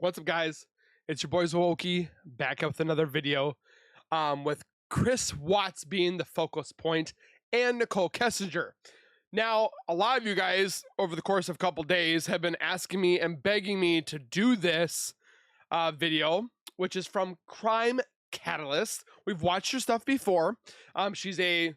What's up, guys? It's your boy Zwokey back up with another video with Chris Watts being the focus point and Nichol Kessinger. Now, a lot of you guys over the course of a couple days have been asking me and begging me to do this video, which is from Crime Catalyst. We've watched her stuff before. She's a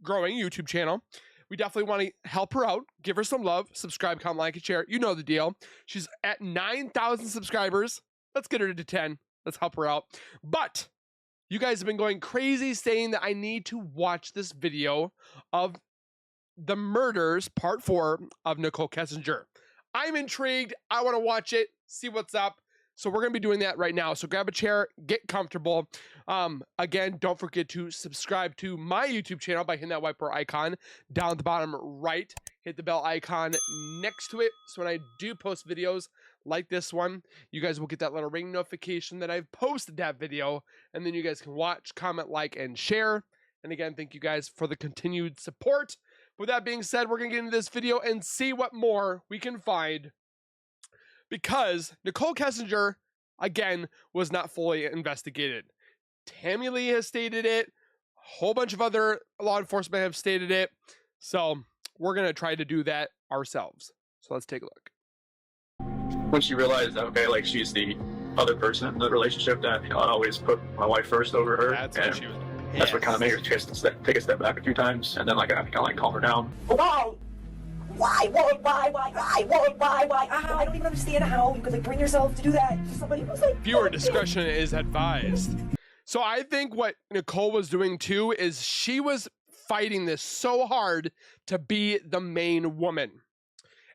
growing YouTube channel. We definitely want to help her out, give her some love, subscribe, comment, like, and share. You know the deal. She's at 9,000 subscribers. Let's get her to 10. Let's help her out. But you guys have been going crazy saying that I need to watch this video of the murders, part 4 of Nichol Kessinger. I'm intrigued. I want to watch it, see what's up. So we're going to be doing that right now. So grab a chair, get comfortable. Again, don't forget to subscribe to my YouTube channel by hitting that white bar icon down at the bottom right. Hit the bell icon next to it. So when I do post videos like this one, you guys will get that little ring notification that I've posted that video. And then you guys can watch, comment, like, and share. And again, thank you guys for the continued support. With that being said, we're going to get into this video and see what more we can find. Because Nichol Kessinger, again, was not fully investigated. Tammy Lee has stated it. A whole bunch of other law enforcement have stated it. So we're going to try to do that ourselves. So let's take a look. When she realized that, okay, like she's the other person in the relationship, that, you know, I always put my wife first over her. That's what she was. That's what kind of made her take a step back a few times. And then, like, I had to kind of, like, calm her down. Why? Why? I don't even understand how you could, like, bring yourself to do that. Somebody was like, viewer discretion is advised. So I think what Nichol was doing too is she was fighting this so hard to be the main woman.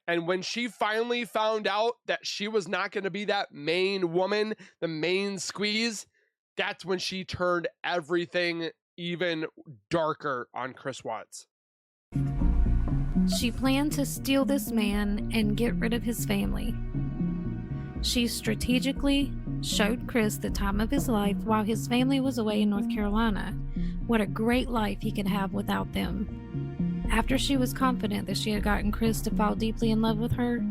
And when she finally found out that she was not going to be that main woman, the main squeeze, that's when she turned everything even darker on Chris Watts. She planned to steal this man and get rid of his family. She strategically showed Chris the time of his life while his family was away in North Carolina. What a great life he could have without them. After she was confident that she had gotten Chris to fall deeply in love with her,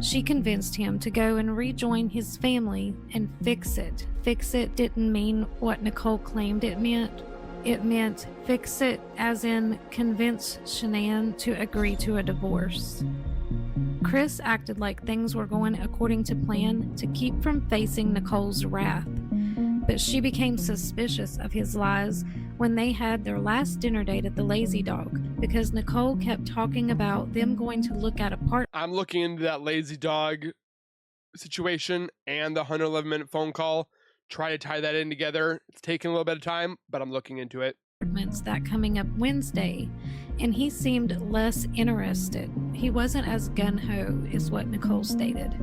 she convinced him to go and rejoin his family and fix it. Fix it didn't mean what Nichol claimed it meant. It meant fix it as in convince Shanann to agree to a divorce. Chris acted like things were going according to plan to keep from facing Nichol's wrath, but she became suspicious of his lies when they had their last dinner date at the Lazy Dog because Nichol kept talking about them going to look at apartments. I'm looking into that Lazy Dog situation and the 111-minute phone call. Try to tie that in together. It's taking a little bit of time, but I'm looking into it. That coming up Wednesday, and he seemed less interested. He wasn't as gun-ho is what Nichol stated.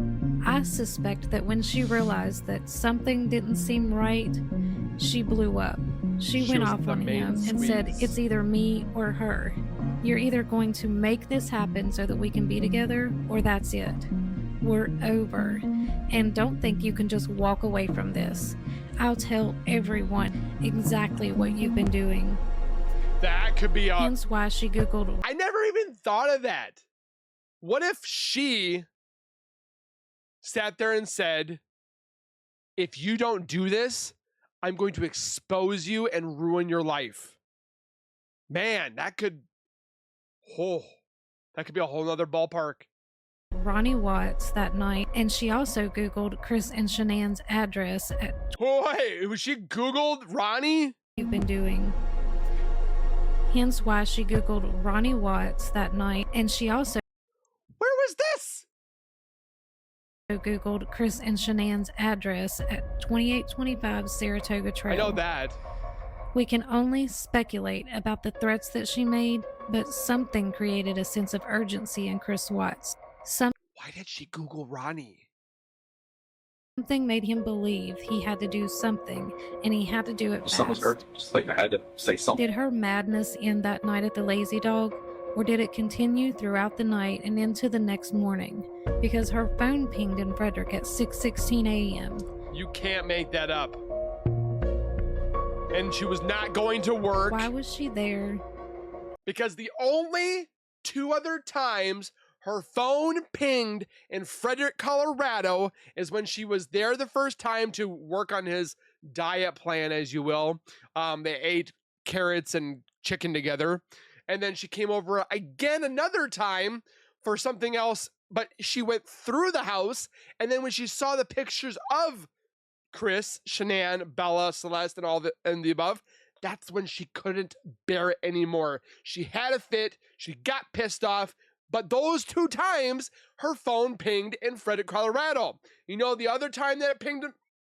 I suspect that when she realized that something didn't seem right, she blew up. She went off on him and said, it's either me or her. You're either going to make this happen so that we can be together, or that's it. We're over. And don't think you can just walk away from this. I'll tell everyone exactly what you've been doing. That could be hence why she Googled. I never even thought of that. What if she sat there and said, if you don't do this, I'm going to expose you and ruin your life. Man, that could be a whole nother ballpark. Ronnie Watts that night, and she also Googled Chris and Shanann's address at. Wait, was she Googled Ronnie? You've been doing. Hence why she Googled Ronnie Watts that night, and she also. Where was this? Googled Chris and Shanann's address at 2825 Saratoga Trail. I know that. We can only speculate about the threats that she made, but something created a sense of urgency in Chris Watts. Why did she Google Ronnie? Something made him believe he had to do something, and he had to do it fast. Something was urgent. Just like I had to say something. Did her madness end that night at the Lazy Dog, or did it continue throughout the night and into the next morning? Because her phone pinged in Frederick at 6:16 a.m. You can't make that up. And she was not going to work. Why was she there? Because the only 2 other times Her phone pinged in Frederick, Colorado, is when she was there the first time to work on his diet plan, as you will. They ate carrots and chicken together. And then she came over again another time for something else, but she went through the house. And then when she saw the pictures of Chris, Shanann, Bella, Celeste, and the above, that's when she couldn't bear it anymore. She had a fit. She got pissed off. But those 2 times, her phone pinged in Frederick, Colorado. You know the other time that it pinged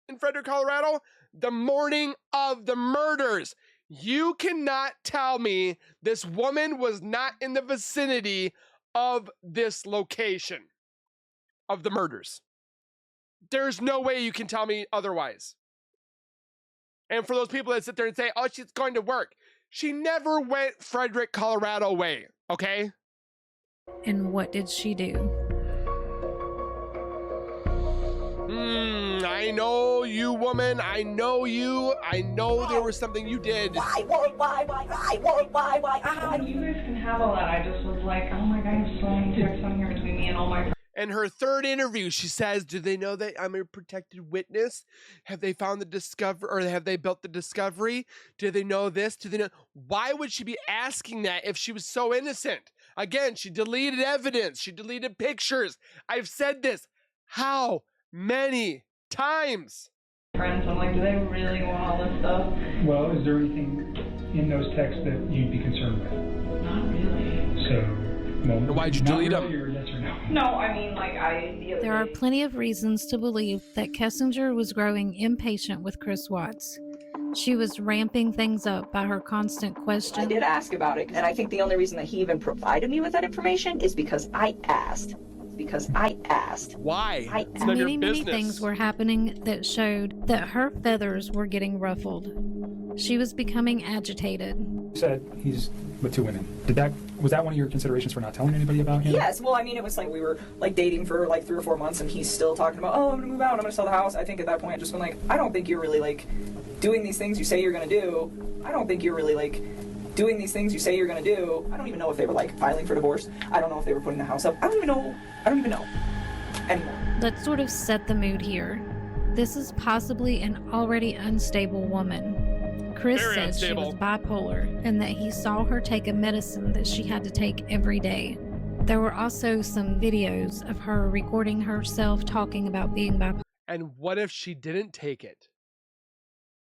in Frederick, Colorado? The morning of the murders. You cannot tell me this woman was not in the vicinity of this location of the murders. There's no way you can tell me otherwise. And for those people that sit there and say, oh, she's going to work. She never went Frederick, Colorado way, okay? And what did she do? I know you, woman. I know you. I know there was something you did. Why? You guys can have all that. I just was like, oh my God, I have so many texts on here between me and all my friends. In her third interview, she says, do they know that I'm a protected witness? Have they found the discovery, or have they built the discovery? Do they know this? Do they know? Why would she be asking that if she was so innocent? Again, she deleted evidence. She deleted pictures. I've said this. How many times? Friends, I'm like, do they really want all this stuff? Well, is there anything in those texts that you'd be concerned with? Not really. So, well, why'd you delete them? Yes or no? No, I mean, like, There are plenty of reasons to believe that Kessinger was growing impatient with Chris Watts. She was ramping things up by her constant questions. I did ask about it, and I think the only reason that he even provided me with that information is because I asked. Why? It's none of your Many business. things were happening that showed that her feathers were getting ruffled. She was becoming agitated. You said he's with 2 women. Was that one of your considerations for not telling anybody about him? Yes, well, I mean, it was like we were like dating for like 3 or 4 months, and he's still talking about, oh, I'm gonna move out, I'm gonna sell the house. I think at that point, I just been like, I don't think you're really like doing these things you say you're gonna do. I don't think you're really like doing these things you say you're gonna do. I don't even know if they were like filing for divorce. I don't know if they were putting the house up. I don't even know anymore. Let's sort of set the mood here. This is possibly an already unstable woman. Chris Very said unstable. she was bipolar and that he saw her take a medicine that she had to take every day. There were also some videos of her recording herself talking about being bipolar. And what if she didn't take it?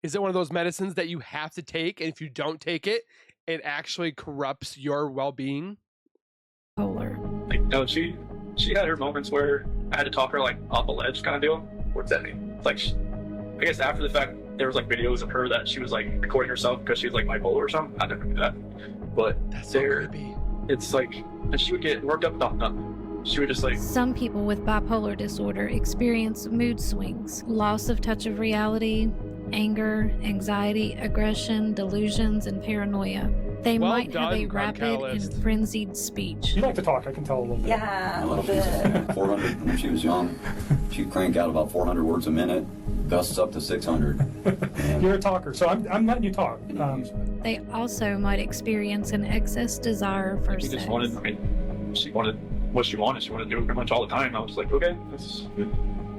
Is it one of those medicines that you have to take, and if you don't take it, it actually corrupts your well-being? Like, no, she had her moments where I had to talk her like off a ledge kind of deal. What's that mean? It's like, I guess after the fact, there was like videos of her that she was like recording herself because she was like bipolar or something. I never knew that. But That's so creepy. It's like, and she would get worked up about nothing. She would just like, Some people with bipolar disorder experience mood swings, loss of touch of reality, anger, anxiety, aggression, delusions, and paranoia. They Well might have a done, rapid Catalyst. and frenzied speech. You like to talk, I can tell a little bit. Yeah, a little She's bit. 400 when she was young. She'd crank out about 400 words a minute, gusts up to 600. And You're a talker, so I'm letting you talk. They also might experience an excess desire for she sex. just wanted, I mean, she wanted what she wanted. She wanted to do it pretty much all the time. I was like, okay, that's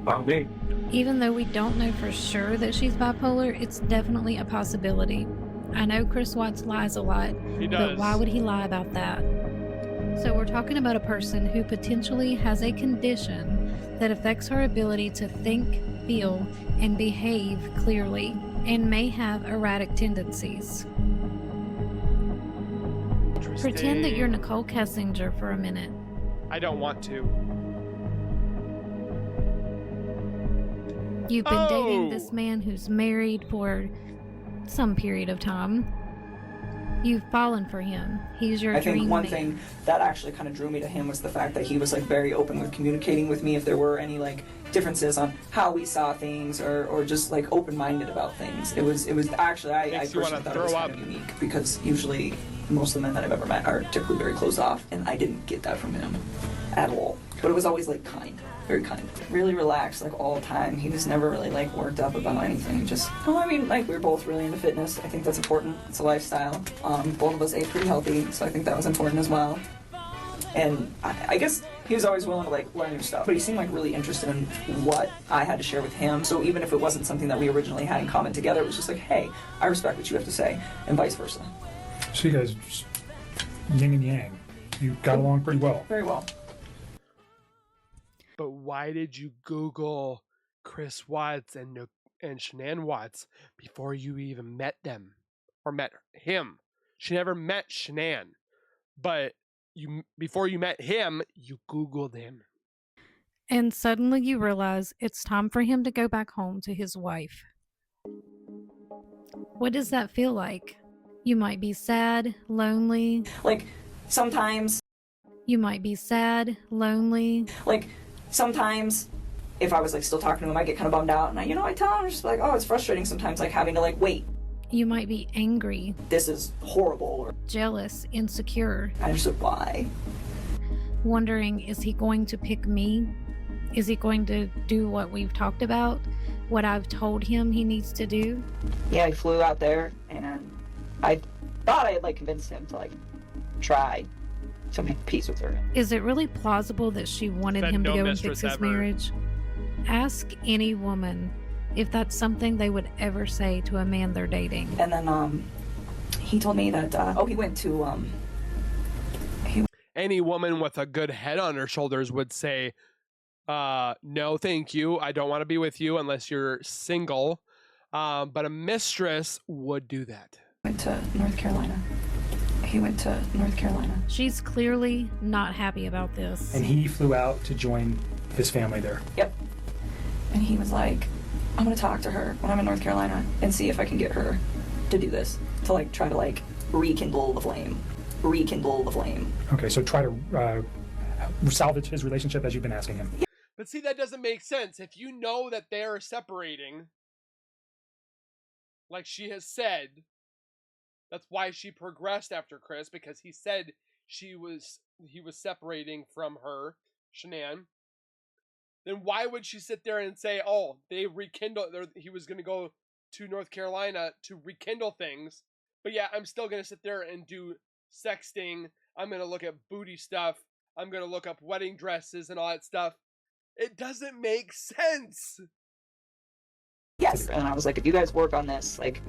fine with me. Even though we don't know for sure that she's bipolar, it's definitely a possibility. I know Chris Watts lies a lot, He but does. why would he lie about that? So we're talking about a person who potentially has a condition that affects her ability to think, feel, and behave clearly, and may have erratic tendencies. Pretend that you're Nichol Kessinger for a minute. I don't want to. You've been dating Oh. this man who's married for some period of time. You've fallen for him. He's your I dream think one man. thing that actually kind of drew me to him was the fact that he was like very open with communicating with me if there were any like differences on how we saw things or just like open-minded about things. It was actually I Makes you personally wanna thought it was throw kind up. of unique because usually most of the men that I've ever met are typically very closed off, and I didn't get that from him at all. But it was always like kind, very kind, really relaxed like all the time. He was never really like worked up about anything. Just I mean, like we were both really into fitness. I think that's important. It's a lifestyle. Both of us ate pretty healthy, so I think that was important as well. And I guess he was always willing to like learn new stuff, but he seemed like really interested in what I had to share with him. So even if it wasn't something that we originally had in common together, it was just like, hey, I respect what you have to say, and vice versa. So you guys, just yin and yang, you got along pretty well. Very well. But why did you Google Chris Watts and Shanann Watts before you even met them or met him? She never met Shanann, but before you met him, you Googled him. And suddenly you realize it's time for him to go back home to his wife. What does that feel like? You might be sad, lonely. Like, sometimes. You might be sad, lonely. Like, sometimes, if I was like still talking to him, I get kind of bummed out, and I tell him, just like, oh, it's frustrating sometimes, like having to like wait. You might be angry. This is horrible. Or jealous, insecure. I just said, why? Wondering, is he going to pick me? Is he going to do what we've talked about? What I've told him he needs to do? Yeah, he flew out there, and I thought I had like convinced him to like try to make peace with her. Is it really plausible that she wanted him to go and fix his marriage? Ask any woman if that's something they would ever say to a man they're dating. And then he told me that he went to Any woman with a good head on her shoulders would say, no, thank you. I don't want to be with you unless you're single. But a mistress would do that. Went to North Carolina. He went to North Carolina. She's clearly not happy about this. And he flew out to join his family there. Yep. And he was like, I'm going to talk to her when I'm in North Carolina and see if I can get her to do this. To like try to like rekindle the flame. Rekindle the flame. Okay, so try to salvage his relationship as you've been asking him. But see, that doesn't make sense. If you know that they're separating, like she has said, that's why she progressed after Chris, because he said he was separating from her, Shanann. Then why would she sit there and say, oh, they rekindled, he was going to go to North Carolina to rekindle things, but yeah, I'm still going to sit there and do sexting, I'm going to look at booty stuff, I'm going to look up wedding dresses and all that stuff. It doesn't make sense. Yes. And I was like, if you guys work on this, like,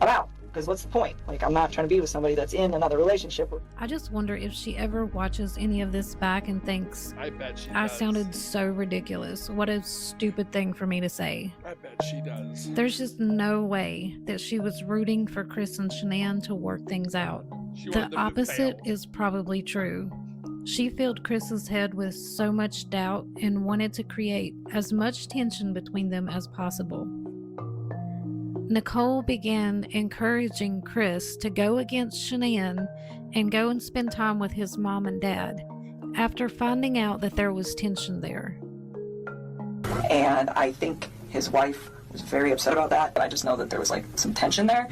I'm out. Because what's the point? Like, I'm not trying to be with somebody that's in another relationship. I just wonder if she ever watches any of this back and thinks, I bet she does. I sounded so ridiculous. What a stupid thing for me to say. I bet she does. There's just no way that she was rooting for Chris and Shanann to work things out. The opposite is probably true. She filled Chris's head with so much doubt and wanted to create as much tension between them as possible. Nichol began encouraging Chris to go against Shanann and go and spend time with his mom and dad after finding out that there was tension there. And I think his wife was very upset about that. I just know that there was like some tension there.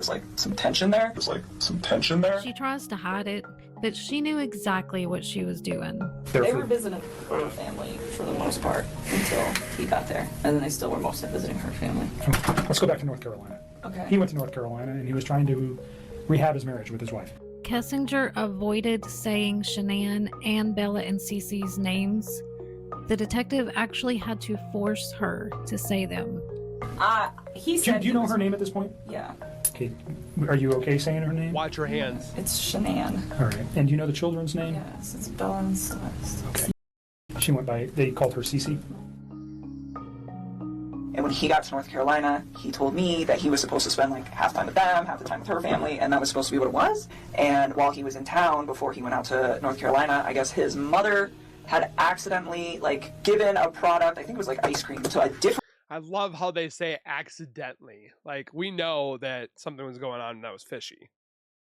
She tries to hide it, but she knew exactly what she was doing. They were visiting her family for the most part until he got there. And then they still were mostly visiting her family. Let's go back to North Carolina. Okay. He went to North Carolina and he was trying to rehab his marriage with his wife. Kessinger avoided saying Shanann and Bella and Cece's names. The detective actually had to force her to say them. He said. Do you know her name at this point? Yeah. Okay. Are you okay saying her name? Watch your hands. It's Shanann. All right. And do you know the children's name? Yes, it's Bella and Celeste. Okay. She went by, they called her Cece. And when he got to North Carolina, he told me that he was supposed to spend like half the time with them, half the time with her family, and that was supposed to be what it was. And while he was in town, before he went out to North Carolina, I guess his mother had accidentally like given a product, I think it was like ice cream, to a different. I love how they say accidentally. Like, we know that something was going on and that was fishy.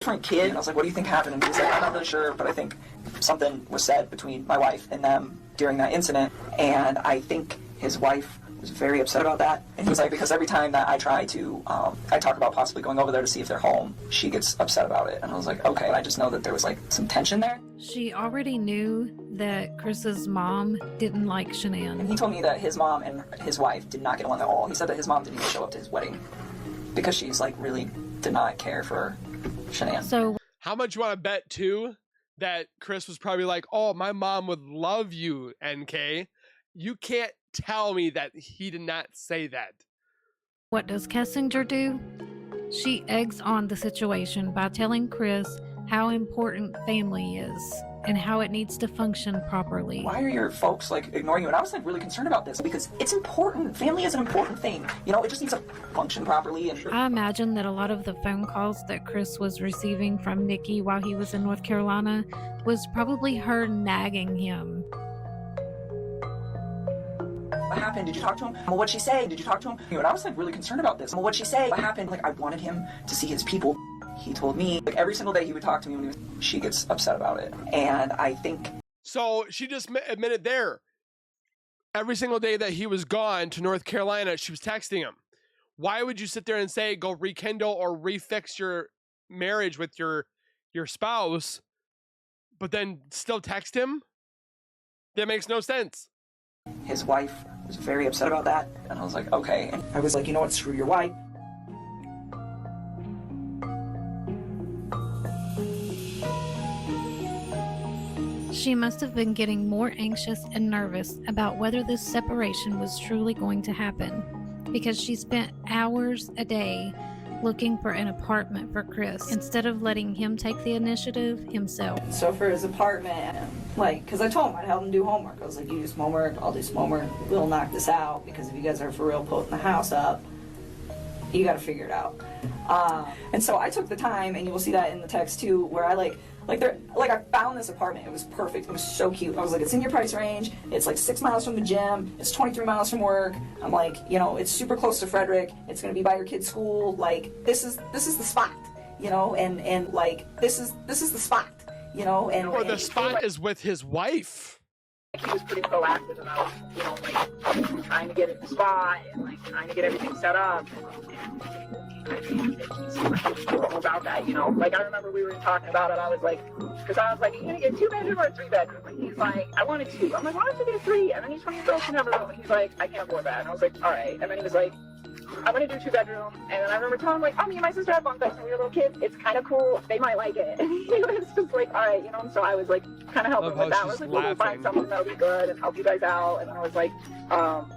Different kid. And I was like, what do you think happened? And he's like, I'm not really sure, but I think something was said between my wife and them during that incident. And I think his wife was very upset about that. And he's like, because every time that I try to, I talk about possibly going over there to see if they're home, she gets upset about it. And I was like, okay, I just know that there was like some tension there. She already knew that Chris's mom didn't like Shanann. And he told me that his mom and his wife did not get along at all. He said that his mom didn't even show up to his wedding because she's like really did not care for Shanann. So how much you want to bet too that Chris was probably like, oh, my mom would love you, NK. You can't tell me that he did not say that. What does Kessinger do? She eggs on the situation by telling Chris how important family is and how it needs to function properly. Why are your folks like ignoring you? And I was like really concerned about this because it's important. Family is an important thing. You know, it just needs to function properly. And I imagine that a lot of the phone calls that Chris was receiving from Nikki while he was in North Carolina was probably her nagging him. what happened? Did you talk to him? Well, what'd she say? Did you talk to him? And I was like really concerned about this. Well, what'd she say? What happened? Like I wanted him to see his people. He told me like every single day he would talk to me when she gets upset about it. And I think. So she just admitted there. Every single day that he was gone to North Carolina, she was texting him. Why would you sit there and say, go rekindle or refix your marriage with your spouse, but then still text him? That makes no sense. His wife was very upset about that. And I was like, okay. And I was like, you know what? Screw your wife. She must have been getting more anxious and nervous about whether this separation was truly going to happen, because she spent hours a day looking for an apartment for Chris instead of letting him take the initiative himself. So for his apartment, like, because I told him I'd help him do homework. I was like, you do some homework, I'll do some homework. We'll knock this out, because if you guys are for real putting the house up, you got to figure it out. And so I took the time, and you will see that in the text too, where I I found this apartment. It was perfect. It was so cute. I was like, it's in your price range. It's like 6 miles from the gym. It's 23 miles from work. I'm like, you know, it's super close to Frederick. It's gonna be by your kid's school. Like, this is the spot, you know, and like this is the spot, you know, and or the spot is with his wife. He was pretty proactive about, you know, like trying to get it the spot and like trying to get everything set up. And about that, you know, like I remember we were talking about it. I was like, because I was like, are you gonna get 2-bedroom or a 3-bedroom? And he's like, I wanted 2. I'm like, why don't you get 3? And then he's from girls can have a room. And he's like, I can't afford that. And I was like, all right. And then he was like, I'm gonna do 2-bedroom. And then I remember telling him like, oh, me and my sister had bunk beds when we were little kids. It's kind of cool. They might like it. And he was just like, all right, you know. And so I was like, kind of helping with that. I was like, we'll find something that'll be good and help you guys out. And then I was like, I don't know.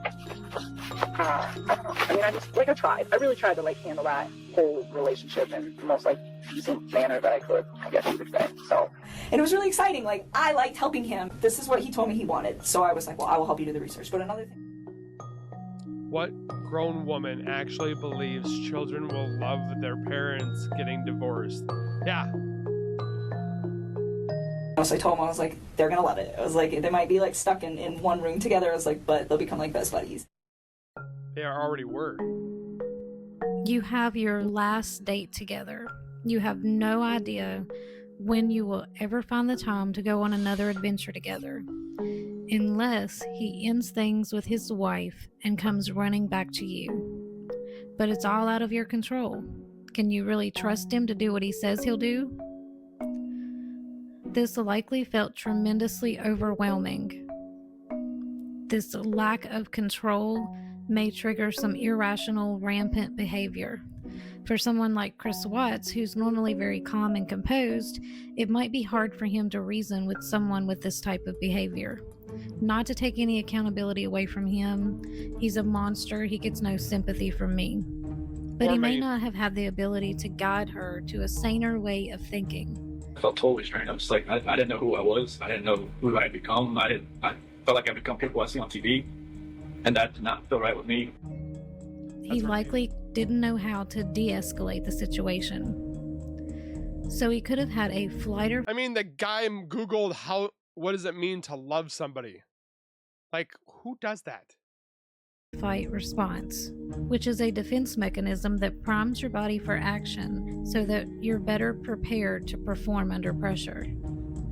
I mean, I really tried to like handle that whole relationship in the most like decent manner that I could, I guess you could say. So, and it was really exciting. Like, I liked helping him. This is what he told me he wanted. So I was like, well, I will help you do the research. But another thing. What grown woman actually believes children will love their parents getting divorced? Yeah. So I told him, I was like, they're gonna love it. I was like, they might be like stuck in one room together. I was like, but they'll become like best buddies. They already were. You have your last date together. You have no idea when you will ever find the time to go on another adventure together, unless he ends things with his wife and comes running back to you. But it's all out of your control. Can you really trust him to do what he says he'll do? This likely felt tremendously overwhelming. This lack of control may trigger some irrational, rampant behavior. For someone like Chris Watts, who's normally very calm and composed, it might be hard for him to reason with someone with this type of behavior. Not to take any accountability away from him, he's a monster, he gets no sympathy from me. But he may not have had the ability to guide her to a saner way of thinking. I felt totally strange. I was like, I didn't know who I was. I didn't know who I had become. I felt like I'd become people I see on TV. And that did not feel right with me. He likely didn't know how to de-escalate the situation. So he could have had a flight or... I mean, the guy Googled what does it mean to love somebody? Like, who does that? Fight response, which is a defense mechanism that primes your body for action so that you're better prepared to perform under pressure.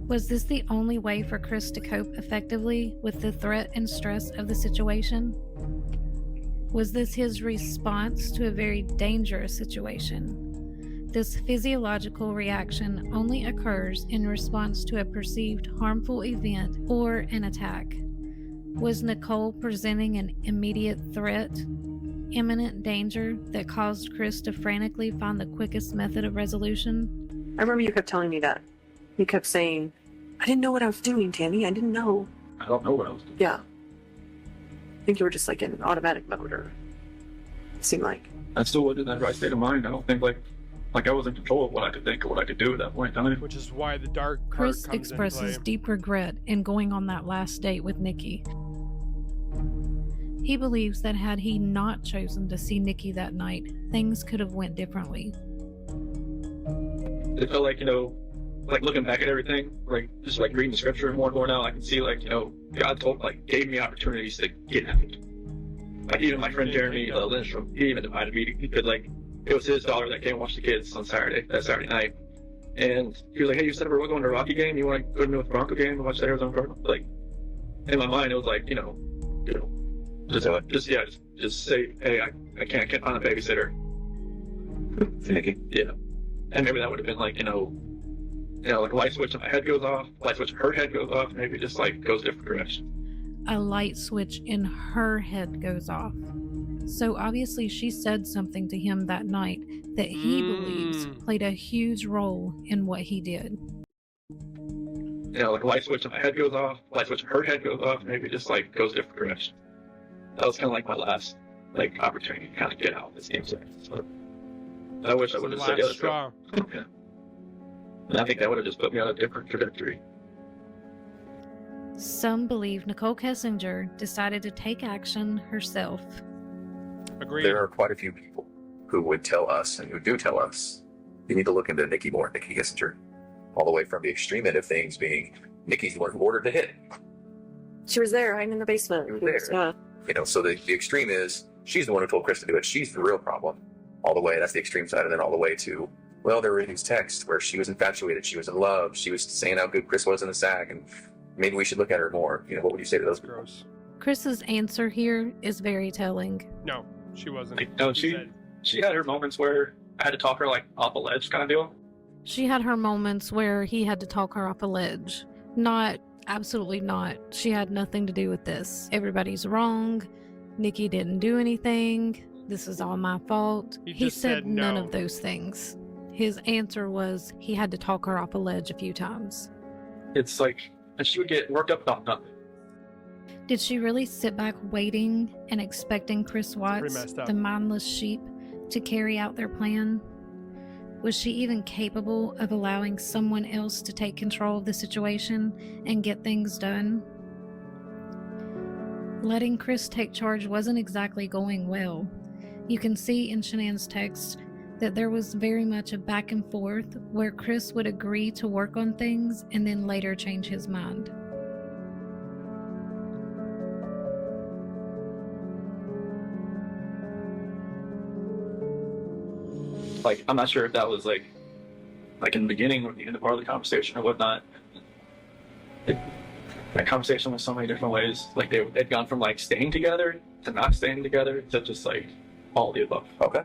Was this the only way for Chris to cope effectively with the threat and stress of the situation? Was this his response to a very dangerous situation? This physiological reaction only occurs in response to a perceived harmful event or an attack. Was Nichol presenting an immediate threat, imminent danger that caused Chris to frantically find the quickest method of resolution? I remember you kept telling me that He kept saying, I didn't know what I was doing, Tammy. I didn't know. I don't know what I was doing. Yeah. I think you were just like in automatic mode, or it seemed like. I still wasn't in that right state of mind. I don't think like I was in control of what I could think or what I could do at that point in time. Which is why the dark part Chris comes into expresses play. deep regret in going on that last date with Nikki. He believes that had he not chosen to see Nikki that night, things could have went differently. It felt like, like looking back at everything, like just like reading the scripture more and more now, I can see like, God gave me opportunities to get out. Like even my friend Jeremy Lindstrom, he even invited me. He could it was his daughter that came and watch the kids on that Saturday night. And he was like, hey, you said we're going to a Rocky game. You want to go to the Bronco game and watch the Arizona Cardinals? Like, in my mind, it was like, just say, hey, I can't find a babysitter. Nikki. Yeah. And maybe that would have been like, like a light switch in my head goes off, light switch in her head goes off, maybe just like goes different direction. A light switch in her head goes off. So obviously she said something to him that night that he believes played a huge role in what he did. Like a light switch in my head goes off, light switch in her head goes off, maybe just like goes different direction. That was kind of like my last opportunity to kind of get out of this game. So I wish I would have said the other straw. Yeah. And I think that would have just put me on a different trajectory. Some believe Nichol Kessinger decided to take action herself. Agreed. There are quite a few people who would tell us, and who do tell us, you need to look into Nikki more, Nichol Kessinger. All the way from the extreme end of things being, Nikki's the one who ordered the hit. She was there, hiding in the basement. There. Yeah. So the extreme is, she's the one who told Chris to do it. She's the real problem. All the way, that's the extreme side, and then all the way to, well, there were these texts where she was infatuated, she was in love, she was saying how good Chris was in the sack, and maybe we should look at her more. What would you say to those people? Gross. Chris's answer here is very telling. No, she wasn't. No, she had her moments where I had to talk her off a ledge kind of deal. She had her moments where he had to talk her off a ledge. Absolutely not. She had nothing to do with this. Everybody's wrong. Nikki didn't do anything. This is all my fault. He said none of those things. His answer was he had to talk her off a ledge a few times. It's like, and she would get worked up about nothing. Did she really sit back waiting and expecting Chris Watts, the mindless sheep, to carry out their plan? Was she even capable of allowing someone else to take control of the situation and get things done? Letting Chris take charge wasn't exactly going well. You can see in Shanann's text that there was very much a back and forth where Chris would agree to work on things and then later change his mind. I'm not sure if that was in the beginning or the end of part of the conversation or whatnot. That conversation was so many different ways. They'd gone from staying together to not staying together to just all of the above. Okay.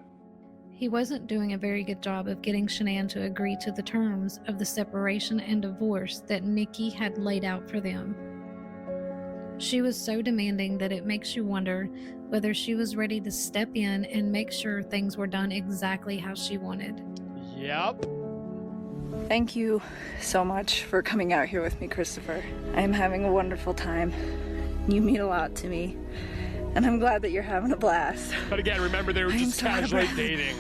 He wasn't doing a very good job of getting Shanann to agree to the terms of the separation and divorce that Nikki had laid out for them. She was so demanding that it makes you wonder whether she was ready to step in and make sure things were done exactly how she wanted. Yep. Thank you so much for coming out here with me, Christopher. I am having a wonderful time. You mean a lot to me, and I'm glad that you're having a blast. But again, remember they were just casually dating.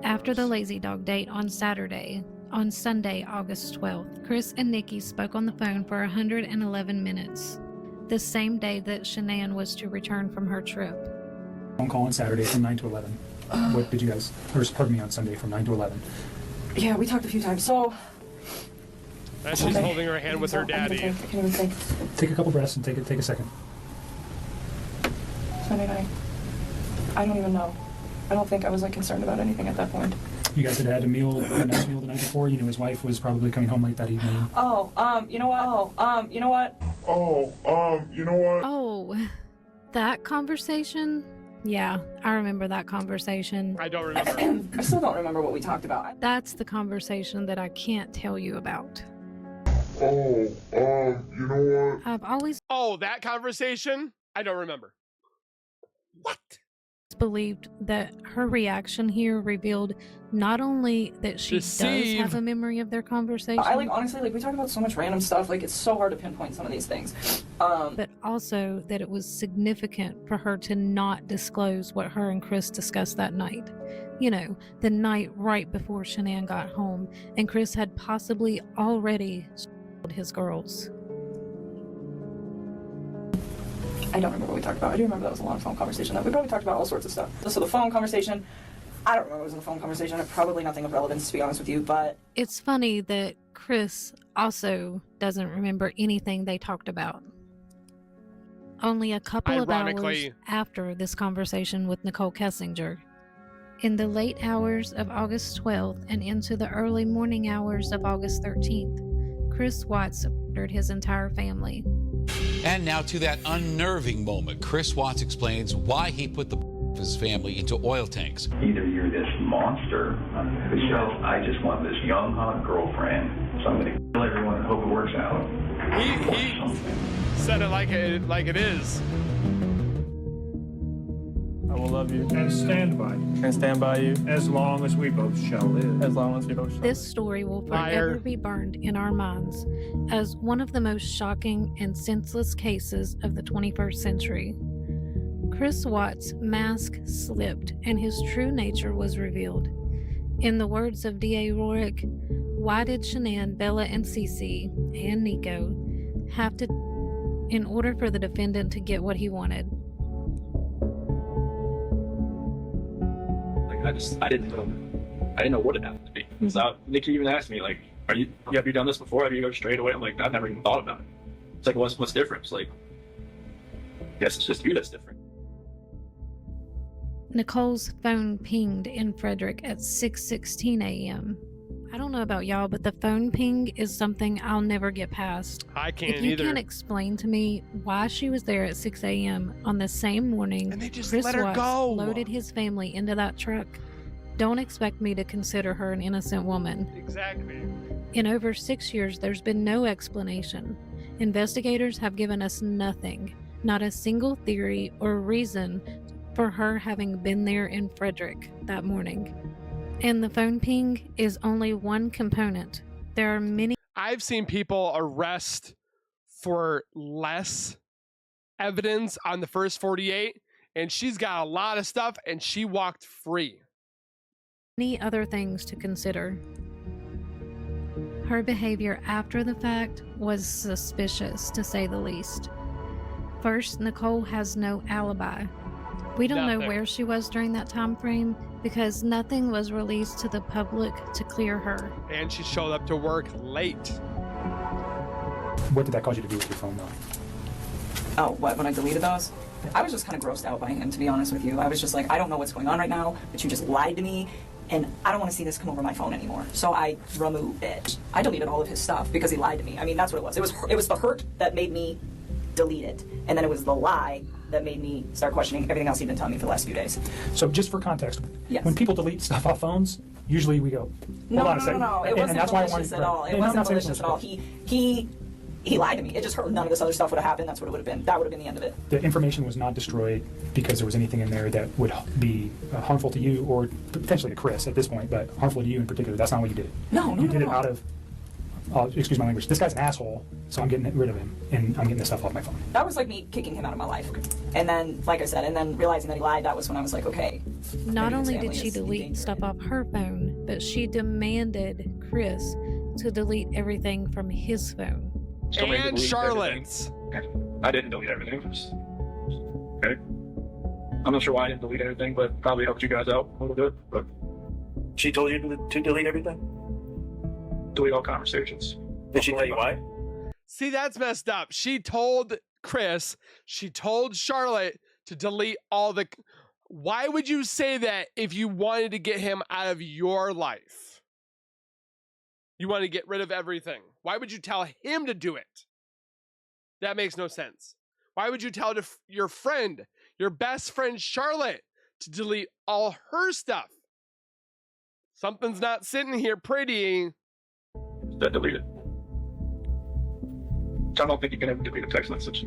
After the Lazy Dog date on Saturday, on Sunday, August 12th, Chris and Nikki spoke on the phone for 111 minutes, the same day that Shanann was to return from her trip. Phone call on Saturday from 9 to 11. What did you guys, or pardon me, on Sunday from 9 to 11? Yeah, we talked a few times. So. And she's holding her hand with her daddy. I can't even think. Take a couple breaths and take a second. Sunday night. I don't even know. I don't think I was concerned about anything at that point. You guys had had a nice meal the night before. You knew his wife was probably coming home late that evening. You know what? Oh, that conversation? Yeah, I remember that conversation. I don't remember. I still don't remember what we talked about. That's the conversation that I can't tell you about. You know what? I've always Oh, that conversation? I don't remember. What? believed that her reaction here revealed not only that she does have a memory of their conversation, honestly, we talk about so much random stuff, it's so hard to pinpoint some of these things. But also that it was significant for her to not disclose what her and Chris discussed that night. You know, the night right before Shanann got home, and Chris had possibly already told his girls. I don't remember what we talked about. I do remember that was a long phone conversation. We probably talked about all sorts of stuff. So the phone conversation, I don't remember what was in the phone conversation. Probably nothing of relevance, to be honest with you, but... It's funny that Chris also doesn't remember anything they talked about. Only a couple of hours after this conversation with Nichol Kessinger. In the late hours of August 12th and into the early morning hours of August 13th, Chris Watts murdered his entire family. And now to that unnerving moment. Chris Watts explains why he put his family into oil tanks. Either you're this monster who says, I just want this young, hot girlfriend, so I'm going to kill everyone and hope it works out. He said it like it is. I will love you and stand by you. And stand by you as long as we both shall live. As long as we both shall live. This story will forever be burned in our minds as one of the most shocking and senseless cases of the 21st century. Chris Watts' mask slipped and his true nature was revealed. In the words of D.A. Rorick, why did Shanann, Bella, and Cece, and Nico have to, in order for the defendant to get what he wanted? I didn't know what it happened to me. So Nikki even asked me, have you done this before? Have you go straight away? I'm like, I've never even thought about it. It's like, what's different? It's like, I guess it's just you that's different. Nicole's phone pinged in Frederick at 6:16 a.m. I don't know about y'all, but the phone ping is something I'll never get past. I can't If you either. can't explain to me why she was there at 6 a.m. on the same morning And they just Chris let her Watts go. loaded his family into that truck, don't expect me to consider her an innocent woman. Exactly. In over 6 years, there's been no explanation. Investigators have given us nothing, not a single theory or reason for her having been there in Frederick that morning. And the phone ping is only one component. There are many. I've seen people arrest for less evidence on the first 48, and she's got a lot of stuff, and she walked free. Many other things to consider. Her behavior after the fact was suspicious, to say the least. First, Nicole has no alibi. We don't know where she was during that time frame because nothing was released to the public to clear her. And she showed up to work late. What did that cause you to do with your phone, though? Oh, what, when I deleted those? I was just kind of grossed out by him, to be honest with you. I was just like, I don't know what's going on right now, but you just lied to me, and I don't want to see this come over my phone anymore. So I removed it. I deleted all of his stuff because he lied to me. I mean, that's what it was. It was the hurt that made me delete it, and then it was the lie that made me start questioning everything else he'd been telling me for the last few days. So just for context, yes. When people delete stuff off phones, usually we go, No, hold on a second. It wasn't malicious at all. It wasn't malicious malicious at all. He lied to me. It just hurt. None of this other stuff would have happened. That's what it would have been. That would have been the end of it. The information was not destroyed because there was anything in there that would be harmful to you or potentially to Chris at this point, but harmful to you in particular. That's not what you did. No. You did it out of, excuse my language, this guy's an asshole, so I'm getting rid of him, and I'm getting this stuff off my phone. That was like me kicking him out of my life. And then, like I said, and then realizing that he lied, that was when I was like, okay. Not only did she delete stuff off her phone, but she demanded Chris to delete everything from his phone. And Charlotte's. I didn't delete everything. Okay. I'm not sure why I didn't delete everything, but probably helped you guys out a little bit. But she told you to delete everything? Delete all conversations. Did she tell you why? See, that's messed up. She told Chris, she told Charlotte to delete all the... Why would you say that if you wanted to get him out of your life? You want to get rid of everything. Why would you tell him to do it? That makes no sense. Why would you tell your friend, your best friend Charlotte, to delete all her stuff? Something's not sitting here pretty. That deleted. I don't think you can ever delete a text message.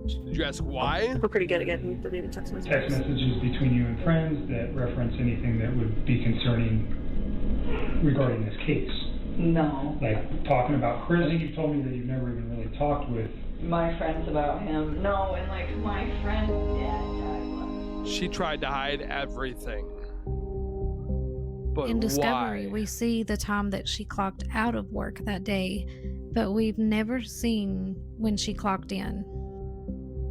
Did you ask why? We're pretty good at getting deleted text messages. Text messages between you and friends that reference anything that would be concerning regarding this case. No. Like talking about Chris. I think you told me that you've never even really talked with My friends about him. No, and like my friend dad died. She tried to hide everything. But In Discovery, why? we see the time that she clocked out of work that day, but we've never seen when she clocked in.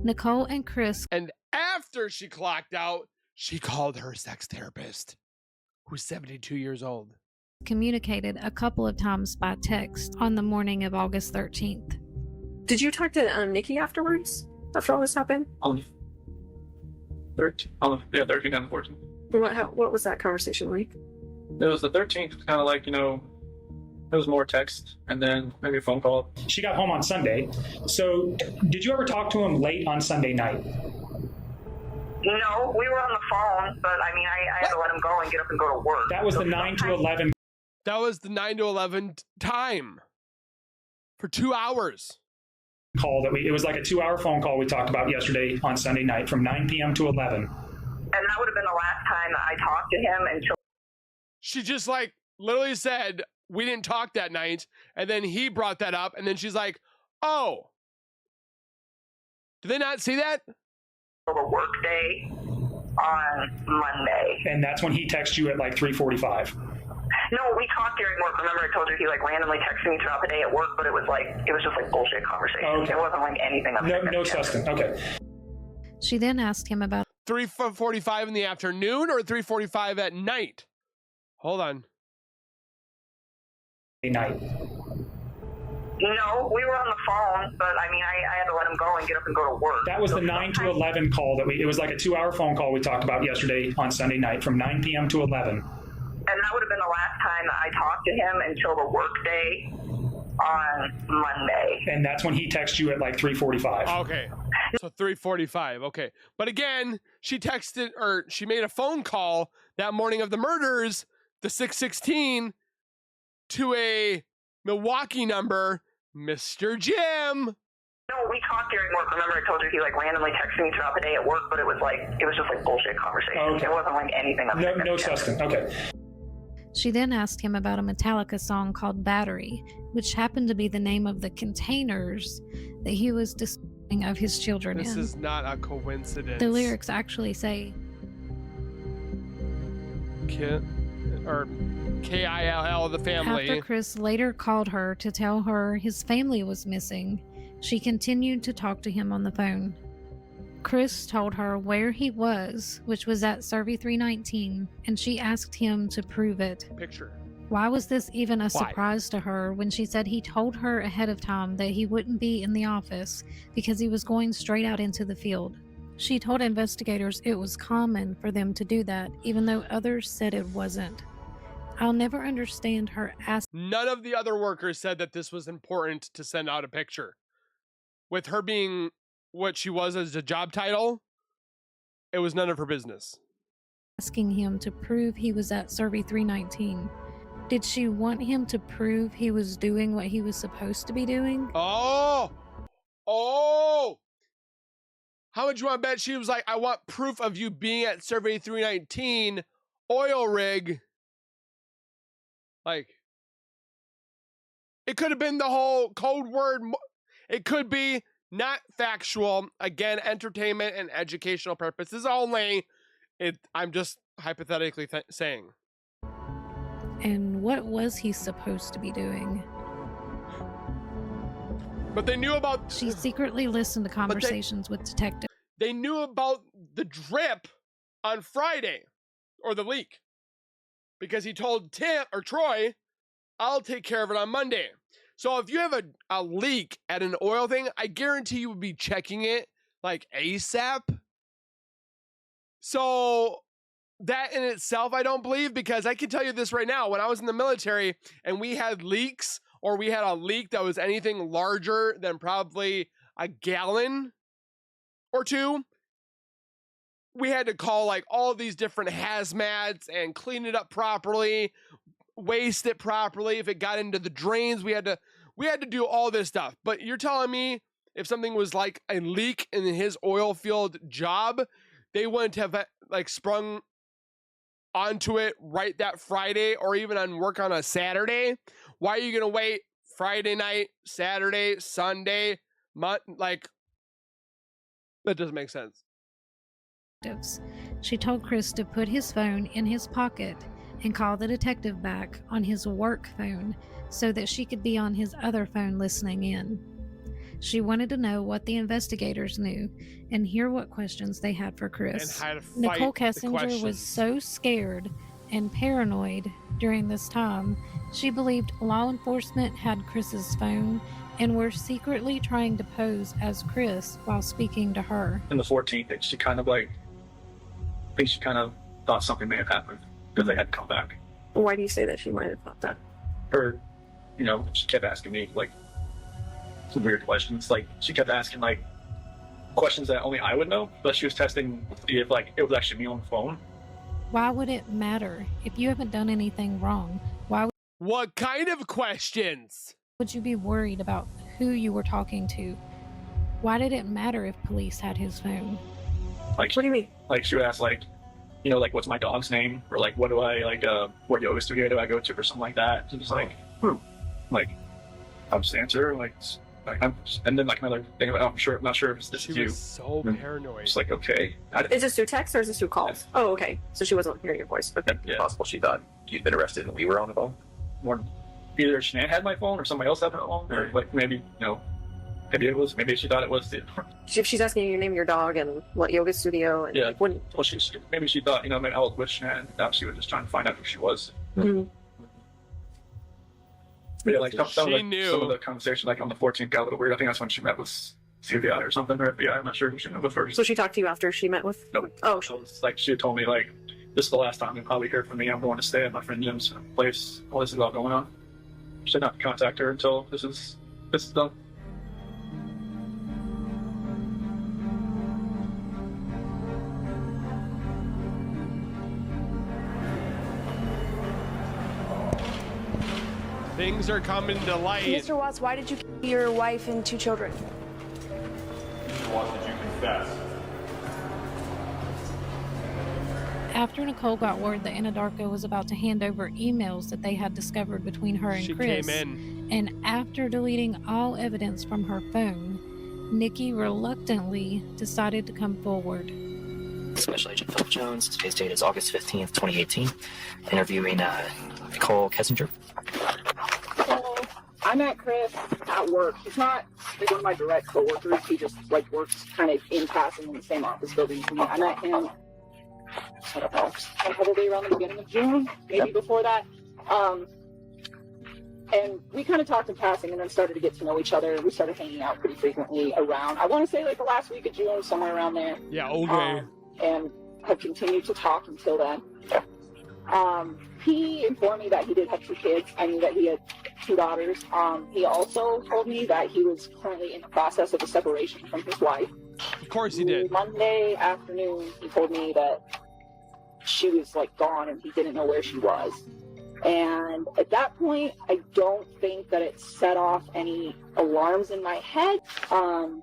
Nichol and Chris And after she clocked out, she called her sex therapist, who's 72 years old. communicated a couple of times by text on the morning of August 13th. Did you talk to Nikki afterwards? After all this happened? On 13, yeah, 13 and 14. What was that conversation like? It was the 13th, kind of like, you know, it was more text and then maybe a phone call. She got home on Sunday. So did you ever talk to him late on Sunday night? No, we were on the phone, but I mean, I had to let him go and get up and go to work. That was the 9 to 11. That was the 9 to 11 time for 2 hours. Call that it was like a 2-hour phone call we talked about yesterday on Sunday night from 9 p.m. to 11. And that would have been the last time that I talked to him until She just like literally said, we didn't talk that night. And then he brought that up. And then she's like, oh, did they not see that? the work day on Monday. And that's when he texted you at like 3:45. No, we talked during work. Remember I told you he like randomly texted me throughout the day at work, but it was just like bullshit conversation. Okay. It wasn't like anything. No substance. Okay. She then asked him about 3:45 in the afternoon or 3:45 at night? Hold on. Night. No, we were on the phone, but I mean, I had to let him go and get up and go to work. That was the 9 to 11 call that it was like a 2-hour phone call we talked about yesterday on Sunday night from 9 p.m. to 11. And that would have been the last time that I talked to him until the work day on Monday. And that's when he texted you at like 3:45. Okay. So 3:45. Okay. But again, she texted or she made a phone call that morning of the murders, the 616, to a Milwaukee number, Mr. Jim. No, we talked during work. Remember I told you he like randomly texted me throughout the day at work, but it was just like bullshit conversation. Okay. It wasn't like anything. No substance. Okay. She then asked him about a Metallica song called Battery, which happened to be the name of the containers that he was disposing of his children This in. is not a coincidence. The lyrics actually say, Kill, the family. after Chris later called her to tell her his family was missing, she continued to talk to him on the phone. Chris told her where he was, which was at Survey 319, and she asked him to prove it. Picture. Why was this even a Why? surprise to her when she said he told her ahead of time that he wouldn't be in the office because he was going straight out into the field? She told investigators it was common for them to do that, even though others said it wasn't. I'll never understand her asking. None of the other workers said that this was important to send out a picture. With her being what she was as a job title, it was none of her business. Asking him to prove he was at Survey 319. Did she want him to prove he was doing what he was supposed to be doing? Oh! How much you want to bet she was like, I want proof of you being at Survey 319 oil rig. Like, it could have been the whole code word. It could be not factual. Again, entertainment and educational purposes only. I'm just hypothetically saying. And what was he supposed to be doing? But they knew about... She secretly listened to conversations with detectives. They knew about the drip on Friday, or the leak, because he told Troy, I'll take care of it on Monday. So if you have a leak at an oil thing, I guarantee you would be checking it like ASAP. So that in itself, I don't believe, because I can tell you this right now. When I was in the military and we had leaks, or we had a leak that was anything larger than probably a gallon or two, we had to call like all these different hazmats and clean it up properly, waste it properly. If it got into the drains, we had to do all this stuff. But you're telling me if something was like a leak in his oil field job, they wouldn't have like sprung onto it right that Friday or even on work on a Saturday. Why are you going to wait Friday night, Saturday, Sunday, like, that doesn't make sense. She told Chris to put his phone in his pocket and call the detective back on his work phone so that she could be on his other phone listening in. She wanted to know what the investigators knew and hear what questions they had for Chris. And how to fight Nichol the Kessinger was questions. so scared and paranoid during this time, she believed law enforcement had Chris's phone and were secretly trying to pose as Chris while speaking to her. In the 14th, she kind of like, I think she kind of thought something may have happened because they hadn't come back. Why do you say that she might have thought that? Her, you know, she kept asking me like some weird questions. Like she kept asking like questions that only I would know, but she was testing if like it was actually me on the phone. Why would it matter? If you haven't done anything wrong, why What kind of questions? would you be worried about who you were talking to? Why did it matter if police had his phone? Like, what do you mean? Like she would ask like, you know, like what's my dog's name, or like what do I like, what yoga studio do I go to, or something like that. So just like, like I'll just answer like and then like another thing about, I'm not sure if this She is you. was so paranoid. Just like, okay. Is this through text or is this through calls? Oh, okay. So she wasn't hearing your voice. Okay. Yeah. Possible she thought you'd been arrested and we were on the phone. Or either Shanann had my phone or somebody else had my phone, or like maybe, you know, maybe she thought it was the. If she's asking you your name of your dog and what yoga studio and Yeah. like, when, Well, maybe she thought, you know, maybe I was with Shanann. Now she was just trying to find out who she was. Mhm. But yeah, like some knew. of the conversation, like on the 14th, got a little weird. I think that's when she met with CBI or something, or FBI. I'm not sure who she met with first. so she talked to you after she met with? Nope. Oh, So it's like she had told me like, this is the last time you'll probably hear from me. I'm going to stay at my friend Jim's place. All this is all going on. She said not to contact her until this is done. Things are coming to light. Mr. Watts, why did you kill your wife and 2 children? Mr. Watts, did you confess? After Nichol got word that Anadarko was about to hand over emails that they had discovered between her and She Chris, came in. and after deleting all evidence from her phone, Nikki reluctantly decided to come forward. Special Agent Philip Jones. Today's date is August 15th, 2018. Interviewing Nichol Kessinger. So I met Chris at work. He's not like one of my direct coworkers. He just like works kind of in passing in the same office building as me. I met him, I don't know, probably around the beginning of June, maybe before that. And we kind of talked in passing and then started to get to know each other. We started hanging out pretty frequently around, I want to say like the last week of June, somewhere around there. Yeah, okay. And have continued to talk until then. He informed me that he did have 2 kids. I knew that he had 2 daughters. He also told me that he was currently in the process of a separation from his wife. Of course he did. Monday afternoon, he told me that she was like gone and he didn't know where she was. And at that point, I don't think that it set off any alarms in my head. And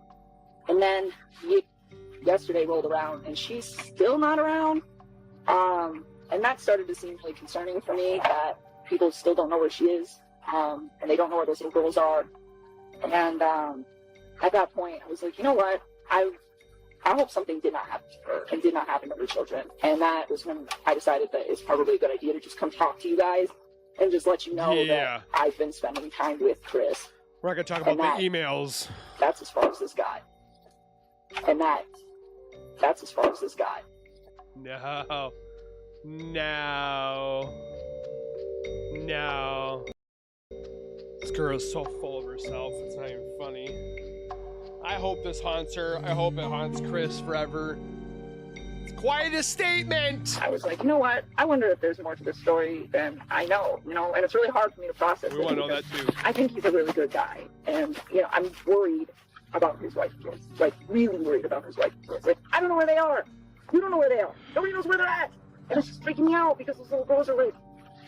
then yesterday rolled around and she's still not around. And that started to seem really concerning for me, that people still don't know where she is, and they don't know where those little girls are. And at that point, I was like, you know what? I hope something did not happen to her and did not happen to her children. And that was when I decided that it's probably a good idea to just come talk to you guys and just let you know that I've been spending time with Chris. We're not going to talk about the emails. That's as far as this guy. And that's as far as this guy. No. This girl is so full of herself, it's not even funny. I hope this haunts her. I hope it haunts Chris forever. It's quite a statement! I was like, you know what? I wonder if there's more to this story than I know, you know? And it's really hard for me to process it. We want to know that too. I think he's a really good guy. And, you know, I'm worried about his wife and kids. Like, really worried about his wife and kids. Like, I don't know where they are. You don't know where they are. Nobody knows where they're at. And it's just freaking me out because those little girls are like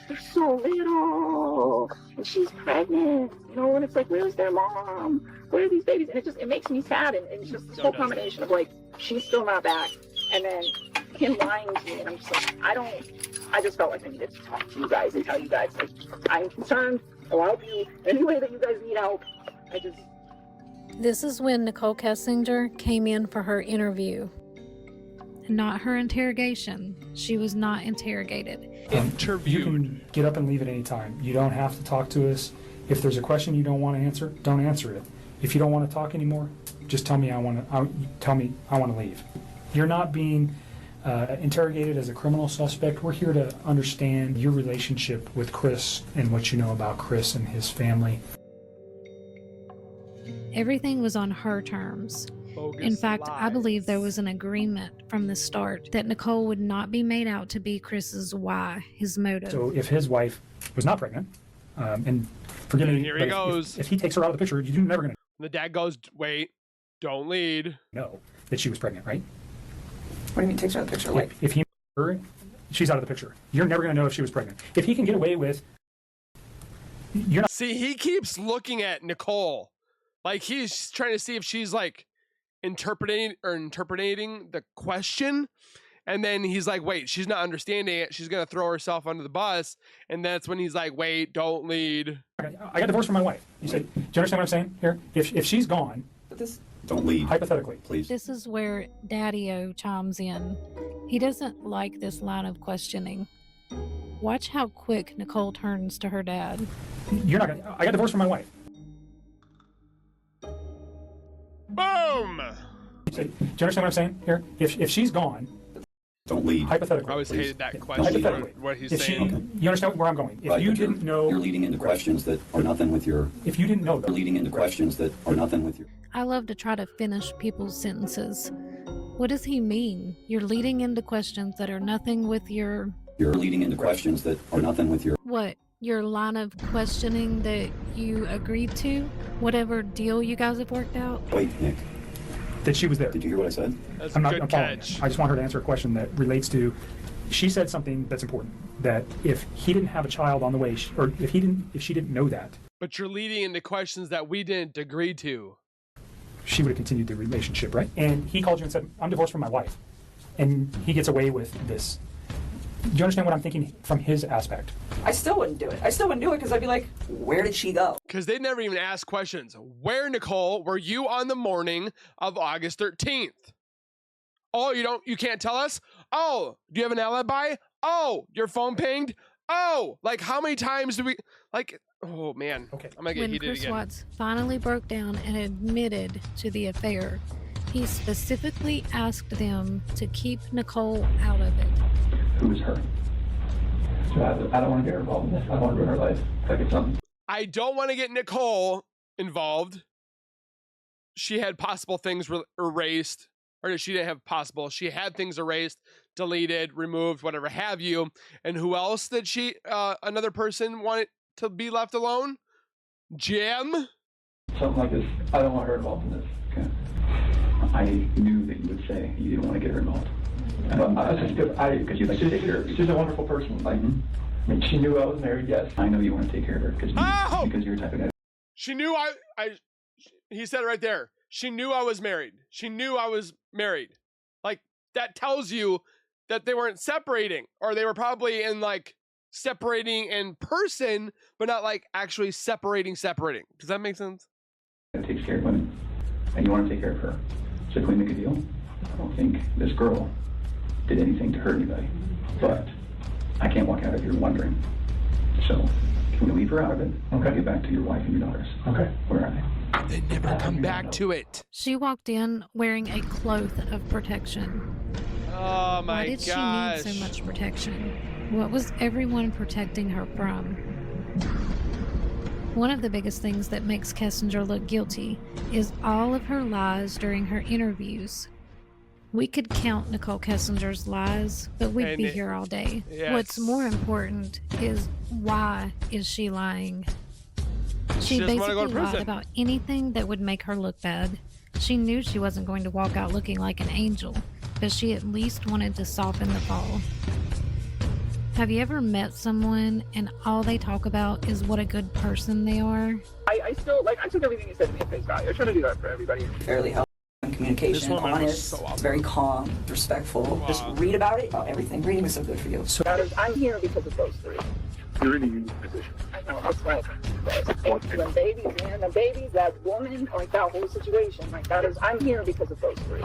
they're so little, and she's pregnant, you know, and it's like, where's their mom? Where are these babies? And it makes me sad, and it's just this whole combination of like, she's still not back, and then him lying to me, and I'm just like, I just felt like I needed to talk to you guys and tell you guys, like, I'm concerned, I'll help you any way that you guys need help. This is when Nichol Kessinger came in for her interview. Not her interrogation. She was not interrogated. You can get up and leave at any time. You don't have to talk to us. If there's a question you don't want to answer, don't answer it. If you don't want to talk anymore, just tell me I want to leave. You're not being interrogated as a criminal suspect. We're here to understand your relationship with Chris and what you know about Chris and his family. Everything was on her terms. In fact, I believe there was an agreement from the start that Nichol would not be made out to be Chris's why, his motive. So if his wife was not pregnant, and forgive me, here he goes. If he takes her out of the picture, you're never going to. The dad goes, wait, don't lead. Know that she was pregnant, right? What do you mean takes her out of the picture? Like, if he her, she's out of the picture. You're never going to know if she was pregnant. If he can get away with, you're not. See, he keeps looking at Nichol, like he's trying to see if she's like interpreting the question, and then he's like, wait, she's not understanding it, she's gonna throw herself under the bus, and that's when he's like, wait, don't lead. I got divorced from my wife. You said, do you understand what I'm saying here? If she's gone, but this don't lead. Hypothetically, please. This is where Daddy-O chimes in. He doesn't like this line of questioning. Watch how quick Nichol turns to her dad. You're not gonna. I got divorced from my wife. Boom! Do you understand what I'm saying here? If she's gone, don't lead. Hypothetically. I always please. hated that question. What he's saying. You understand where I'm going? If you didn't know, you're leading into questions that are nothing with your. If you didn't know, you're leading into questions that are nothing with your. I love to try to finish people's sentences. What does he mean? You're leading into questions that are nothing with your. You're leading into questions that are nothing with your. What? Your line of questioning that you agreed to? Whatever deal you guys have worked out? Wait, Nick. That she was there. Did you hear what I said? That's I'm not a good following catch. it. I just want her to answer a question that relates to. She said something that's important. That if he didn't have a child on the way, or if she didn't know that. But you're leading into questions that we didn't agree to. She would have continued the relationship, right? And he called you and said, "I'm divorced from my wife," and he gets away with this. Do you understand what I'm thinking from his aspect? I still wouldn't do it. I still wouldn't do it because I'd be like, where did she go? Because they never even asked questions. Where, Nichol, were you on the morning of August 13th? Oh, you can't tell us? Oh, do you have an alibi? Oh, your phone pinged? Oh, like how many times do we, like, oh man. Okay. I'm gonna get When heated Chris again. Watts finally broke down and admitted to the affair, he specifically asked them to keep Nichol out of it. Who's her? So I don't want to get her involved in this. I don't want to ruin her life. Like it's something. I don't want to get Nichol involved. She had possible things erased. Or she didn't have possible. She had things erased, deleted, removed, whatever have you. And who else did she, another person wanted to be left alone? Jim? Something like this. I don't want her involved in this. Okay. I knew that you would say you didn't want to get her involved. Because she's a wonderful person. Like, I mean, she knew I was married. Yes, I know you want to take care of her because you're the type of guy. She knew he said it right there. She knew I was married. She knew I was married. Like, that tells you that they weren't separating, or they were probably in like separating in person, but not like actually separating. Does that make sense? That takes care of women, and you want to take care of her. So if we make a deal, I don't think this girl did anything to hurt anybody, but I can't walk out of here wondering. So can we leave her out of it? Okay. Get back to your wife and your daughters. Okay. Where are they? They never come back to it. She walked in wearing a cloth of protection. Oh my Why did gosh. she need so much protection? What was everyone protecting her from? One of the biggest things that makes Kessinger look guilty is all of her lies during her interviews. We could count Nichol Kessinger's lies, but we'd be here all day. Yes. What's more important is, why is she lying? She doesn't wanna go basically to lied prison. about anything that would make her look bad. She knew she wasn't going to walk out looking like an angel, but she at least wanted to soften the fall. Have you ever met someone and all they talk about is what a good person they are? I still, like, I took everything you said to me at face value. I try to do that for everybody. Fairly healthy communication, honest, very calm, respectful. Just read about it, about everything. Reading is so good for you. I'm here because of those three. You're in a unique position. I know, that's right. The babies, man, the babies, that woman, like that whole situation, like that is, I'm here because of those three.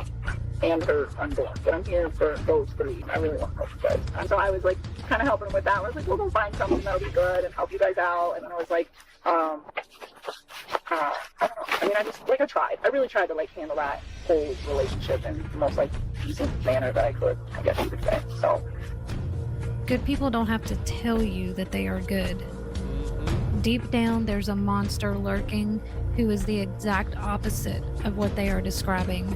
And her unborn. But I'm here for those three. I really want to help you guys. And so I was like, kind of helping him with that. I was like, we'll go find something that'll be good and help you guys out. And then I was like, I don't know. I mean, I tried. I really tried to like handle that whole relationship in the most like decent manner that I could, I guess you could say. So. Good people don't have to tell you that they are good. Deep down, there's a monster lurking who is the exact opposite of what they are describing.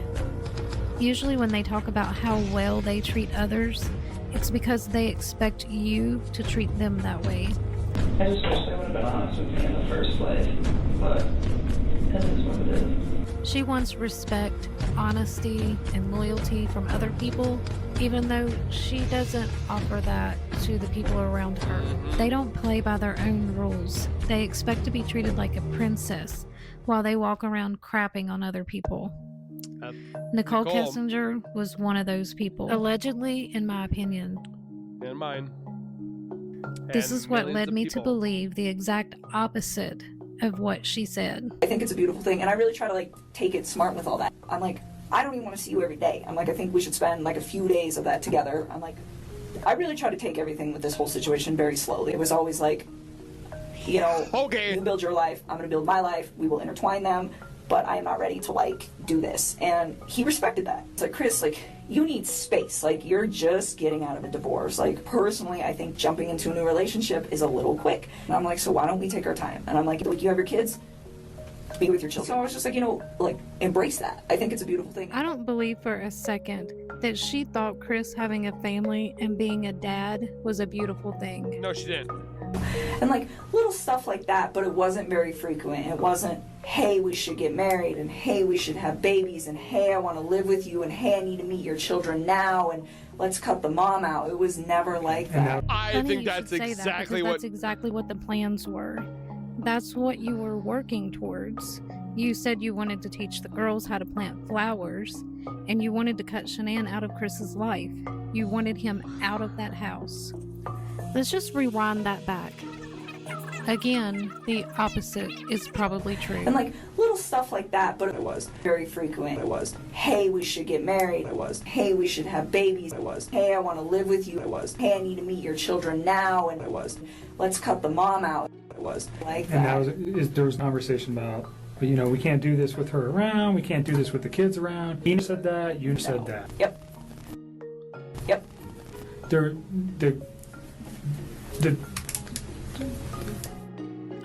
Usually when they talk about how well they treat others, it's because they expect you to treat them that way. I just wish they would have been honest with me in the first place, but it is what it is. She wants respect, honesty, and loyalty from other people, even though she doesn't offer that to the people around her. They don't play by their own rules. They expect to be treated like a princess while they walk around crapping on other people. Nichol Kessinger was one of those people. Allegedly, in my opinion. And mine. This is what led me to believe the exact opposite of what she said. I think it's a beautiful thing, and I really try to like take it smart with all that. I'm like, I don't even want to see you every day. I'm like, I think we should spend like a few days of that together. I'm like, I really try to take everything with this whole situation very slowly. It was always like, you know, okay, you build your life, I'm going to build my life, we will intertwine them, but I am not ready to like do this. And he respected that. It's like, Chris, like, you need space. Like, you're just getting out of a divorce. Like, personally, I think jumping into a new relationship is a little quick. And I'm like, so why don't we take our time? And I'm like, you have your kids, be with your children. So I was just like, you know, like, embrace that. I think it's a beautiful thing. I don't believe for a second that she thought Chris having a family and being a dad was a beautiful thing. No, she didn't. And like little stuff like that, but it wasn't very frequent. It wasn't, hey, we should get married, and hey, we should have babies, and hey, I want to live with you, and hey, I need to meet your children now, and let's cut the mom out. It was never like that. I think that's exactly what... That's exactly what the plans were. That's what you were working towards. You said you wanted to teach the girls how to plant flowers, and you wanted to cut Shanann out of Chris's life. You wanted him out of that house. Let's just rewind that back. Again, the opposite is probably true. And like little stuff like that, but it was very frequent. It was, hey, we should get married. It was, hey, we should have babies. It was, hey, I want to live with you. It was, hey, I need to meet your children now. And it was, let's cut the mom out. It was like that. And there was a conversation about, you know, we can't do this with her around. We can't do this with the kids around. He said that. You said that. Yep.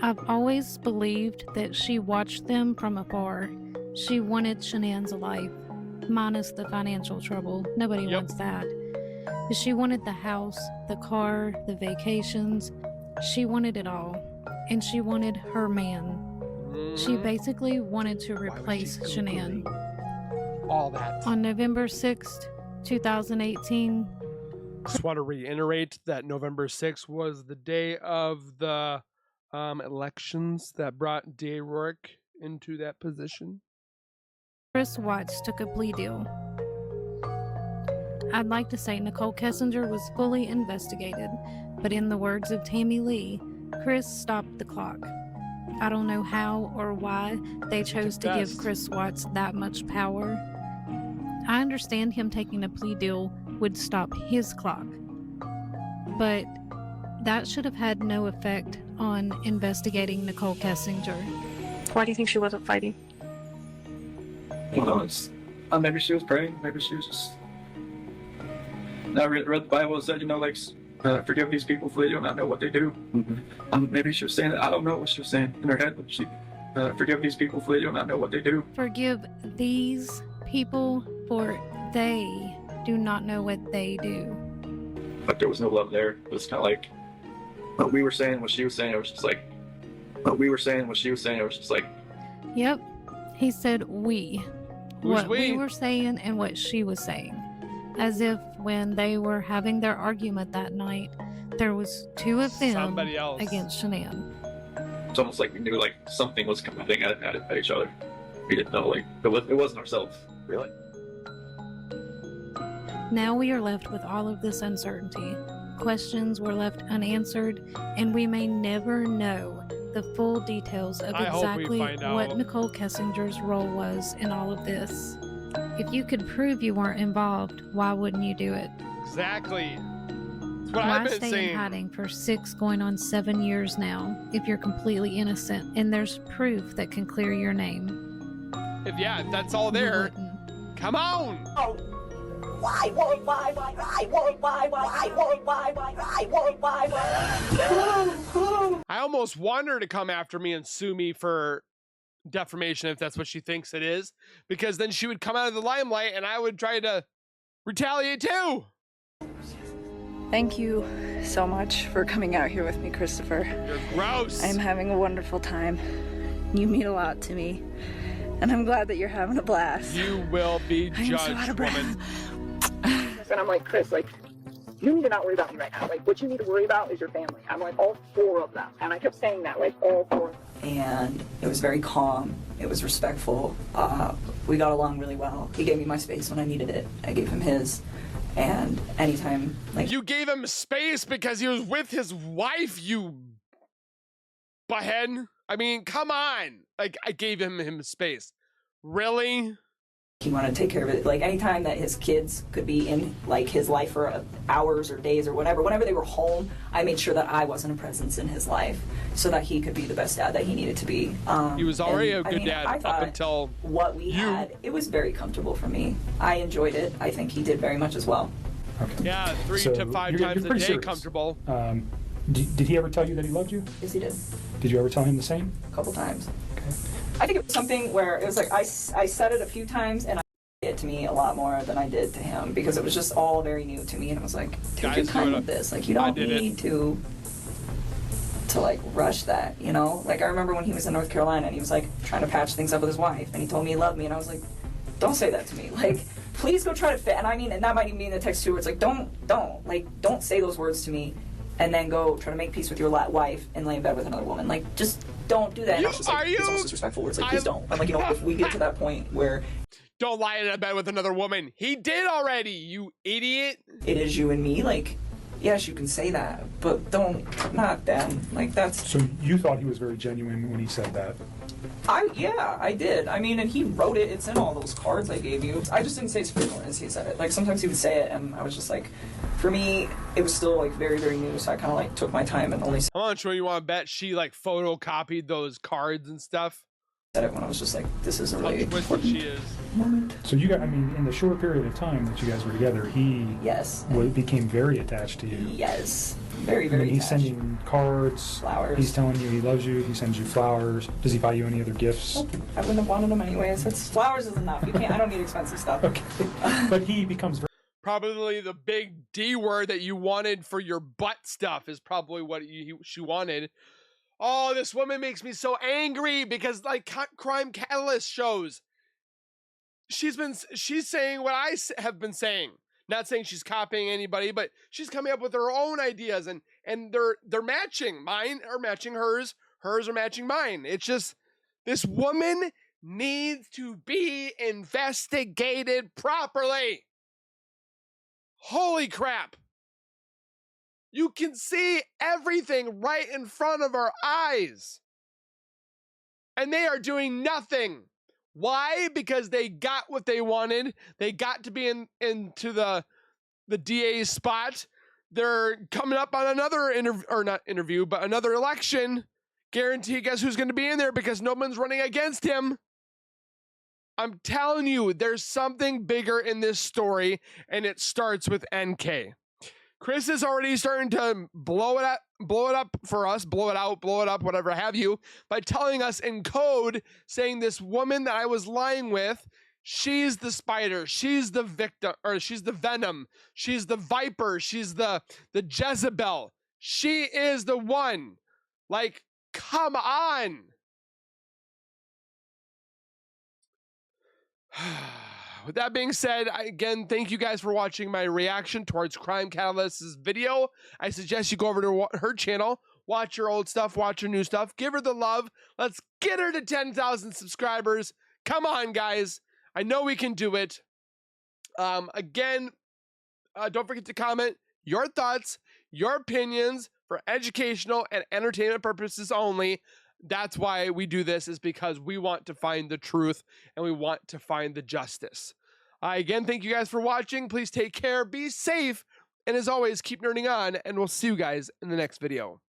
I've always believed that she watched them from afar. She wanted Shanann's life, minus the financial trouble. Nobody wants that. But she wanted the house, the car, the vacations. She wanted it all. And she wanted her man. She basically wanted to replace Shanann. All that. On November 6th, 2018. Just want to reiterate that November 6th was the day of the elections that brought D.A. Rourke into that position. Chris Watts took a plea deal. I'd like to say Nichol Kessinger was fully investigated, but in the words of Tammy Lee, Chris stopped the clock. I don't know how or why they chose to give Chris Watts that much power. I understand him taking a plea deal would stop his clock, but that should have had no effect on investigating Nichol Kessinger. Why do you think she wasn't fighting? Well, maybe she was praying. Maybe she was just. I read the Bible and said, you know, like, forgive these people for they do not know what they do. Maybe she was saying that. I don't know what she was saying in her head, but she, forgive these people for they do not know what they do. Forgive these people for they do not know what they do. But there was no love there. It was kind of like, what we were saying, what she was saying, it was just like, what we were saying, what she was saying, it was just like. Yep, he said we. Who's what we? We were saying and what she was saying. As if when they were having their argument that night, There was two of them Somebody else. against Shanann. It's almost like we knew like something was coming at each other. We didn't know, like it wasn't ourselves. Really? Now we are left with all of this uncertainty. Questions were left unanswered, and we may never know the full details of I hope we exactly find what out. Nichol Kessinger's role was in all of this. If you could prove you weren't involved, why wouldn't you do it? Exactly. That's what Why I've been stay saying. in hiding for 6 going on 7 years now if you're completely innocent and there's proof that can clear your name? If that's all there, come on. Oh, why? I almost want her to come after me and sue me for defamation if that's what she thinks it is, because then she would come out of the limelight and I would try to retaliate too. Thank you so much for coming out here with me, Christopher. You're gross. I'm having a wonderful time. You mean a lot to me, and I'm glad that you're having a blast. You will be I am so judged, out of breath. woman. And I'm like, Chris, like, you need to not worry about me right now. Like, what you need to worry about is your family. I'm like, all 4 of them. And I kept saying that, like, all 4 of them. And it was very calm. It was respectful. We got along really well. He gave me my space when I needed it. I gave him his. And anytime, like... You gave him space because he was with his wife, you butthead. I mean, come on. Like, I gave him space. Really? He wanted to take care of it. Like, anytime that his kids could be in, like, his life for hours or days or whatever, whenever they were home, I made sure that I wasn't a presence in his life so that he could be the best dad that he needed to be. He was already and, a good I mean, dad I up thought until what we had, it was very comfortable for me. I enjoyed it. I think he did very much as well. Okay. Yeah, 3 So to 5 you're times a pretty day serious. comfortable. Did he ever tell you that he loved you? Yes, he did. Did you ever tell him the same? A couple times. I think it was something where it was like I said it a few times and it to me a lot more than I did to him because it was just all very new to me and it was like, take your time with this. Like, you don't need to like rush that, you know? Like, I remember when he was in North Carolina and he was like trying to patch things up with his wife and he told me he loved me and I was like, don't say that to me. Like, please go try to fit. And I mean, and that might even be in the text too, where it's like, don't say those words to me and then go try to make peace with your wife and lay in bed with another woman. Like, just don't do that. And I was just like, it's almost disrespectful where it's like, please don't. I'm like, you know, if we get to that point where don't lie in bed with another woman. He did already, you idiot. it is you and me, like, yes, you can say that, but not them. Like, that's... So you thought he was very genuine when he said that? Yeah, I did. I mean, and he wrote it. It's in all those cards I gave you. I just didn't say it as frequently as he said it. Like, sometimes he would say it, and I was just like, for me, it was still, like, very, very new, so I kind of, like, took my time and only I'm not sure you want to bet she, like, photocopied those cards and stuff. said it when I was just like, this is a really How twisted she is. moment. So you got, I mean, in the short period of time that you guys were together, he became very attached to you. Yes. Very, I mean, very he's attached. sending cards. Flowers. He's telling you he loves you. He sends you flowers. Does he buy you any other gifts? I wouldn't have wanted them anyways. Flowers is enough. You can't. I don't need expensive stuff. Okay. But he becomes very... Probably the big D word that you wanted for your butt stuff is probably what she wanted. Oh, this woman makes me so angry because, like, Crime Catalyst shows, she's saying what I have been saying. Not saying she's copying anybody, but she's coming up with her own ideas, and they're matching. Mine are matching hers. Hers are matching mine. It's just, this woman needs to be investigated properly. Holy crap. You can see everything right in front of our eyes. And they are doing nothing. Why? Because they got what they wanted. They got to be into the DA's spot. They're coming up on another another election. Guarantee, guess who's going to be in there because no one's running against him. I'm telling you, there's something bigger in this story, and it starts with NK. Chris is already starting to blow it up for us, blow it out, blow it up, whatever have you, by telling us in code, saying this woman that I was lying with, she's the spider, she's the victim, or she's the venom, she's the viper, she's the Jezebel. She is the one. Like, come on. with that being said, again, thank you guys for watching my reaction towards Crime Catalyst's video. I suggest you go over to her channel, watch her old stuff, watch her new stuff, give her the love. Let's get her to 10,000 subscribers. Come on, guys. I know we can do it. Again, don't forget to comment your thoughts, your opinions for educational and entertainment purposes only. That's why we do this, is because we want to find the truth and we want to find the justice. Again, thank you guys for watching. Please take care, be safe, and as always, keep nerding on, and we'll see you guys in the next video.